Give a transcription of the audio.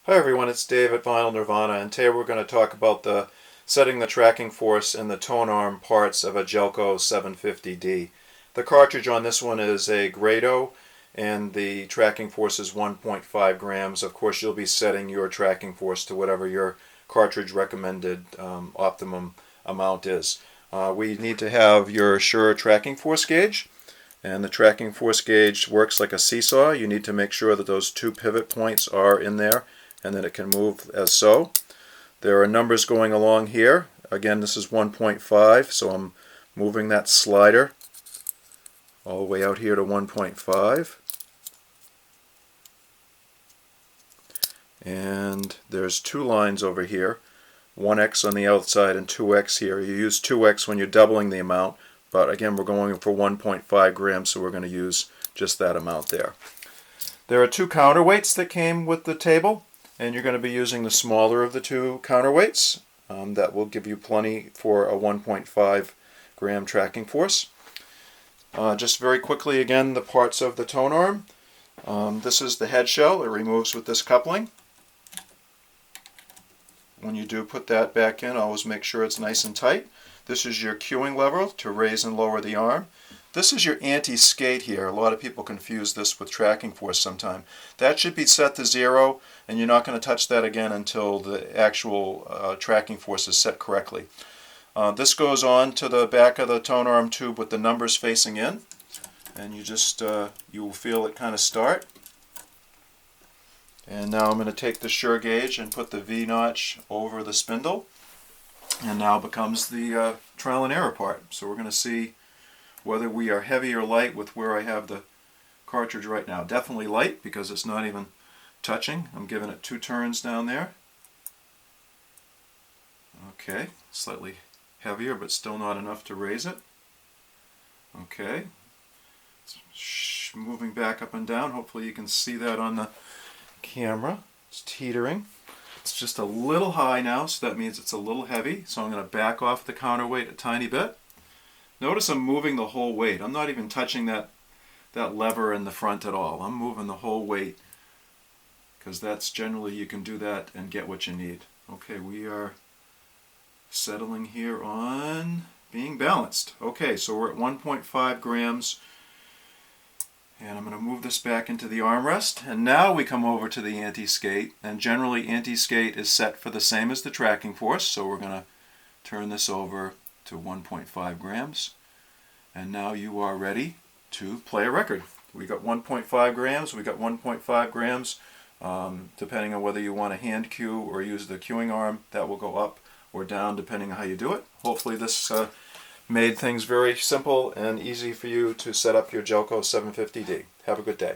Hi everyone, it's Dave at Vinyl Nirvana, and today we're going to talk about setting the tracking force in the tone arm parts of a Jelco 750D. The cartridge on this one is a Grado, and the tracking force is 1.5 grams. Of course, you'll be setting your tracking force to whatever your cartridge recommended optimum amount is. We need to have your Shure tracking force gauge. And the tracking force gauge works like a seesaw. You need to make sure that those two pivot points are in there and that it can move as so. There are numbers going along here. Again, this is 1.5, so I'm moving that slider all the way out here to 1.5. And there's two lines over here, 1x on the outside and 2x here. You use 2x when you're doubling the amount, but again we're going for 1.5 grams, so we're going to use just that amount there. There are two counterweights that came with the table, and you're going to be using the smaller of the two counterweights. That will give you plenty for a 1.5 gram tracking force. Just very quickly again, the parts of the tone arm. This is the head shell. It removes with this coupling. When you do put that back in, always make sure it's nice and tight. This is your cueing lever to raise and lower the arm. This is your anti-skate here. A lot of people confuse this with tracking force sometime. That should be set to 0, and you're not going to touch that again until the actual tracking force is set correctly. This goes on to the back of the tone arm tube with the numbers facing in, and you will feel it kind of start. And now I'm going to take the Shure gauge and put the V notch over the spindle, and now becomes the trial and error part. So we're going to see whether we are heavy or light with where I have the cartridge right now. Definitely light because it's not even touching. I'm giving it 2 turns down there. Okay, slightly heavier but still not enough to raise it. Okay, it's moving back up and down. Hopefully you can see that on the camera. It's teetering. It's just a little high now, so that means it's a little heavy. So I'm going to back off the counterweight a tiny bit. Notice I'm moving the whole weight. I'm not even touching that lever in the front at all. I'm moving the whole weight because that's generally, you can do that and get what you need. Okay, we are settling here on being balanced. Okay, so we're at 1.5 grams. And I'm going to move this back into the armrest, and now we come over to the anti-skate, and generally anti-skate is set for the same as the tracking force, so we're going to turn this over to 1.5 grams, and now you are ready to play a record. We got 1.5 grams, we got 1.5 grams, depending on whether you want a hand cue or use the cueing arm, that will go up or down depending on how you do it. Hopefully this made things very simple and easy for you to set up your Jelco 750D. Have a good day.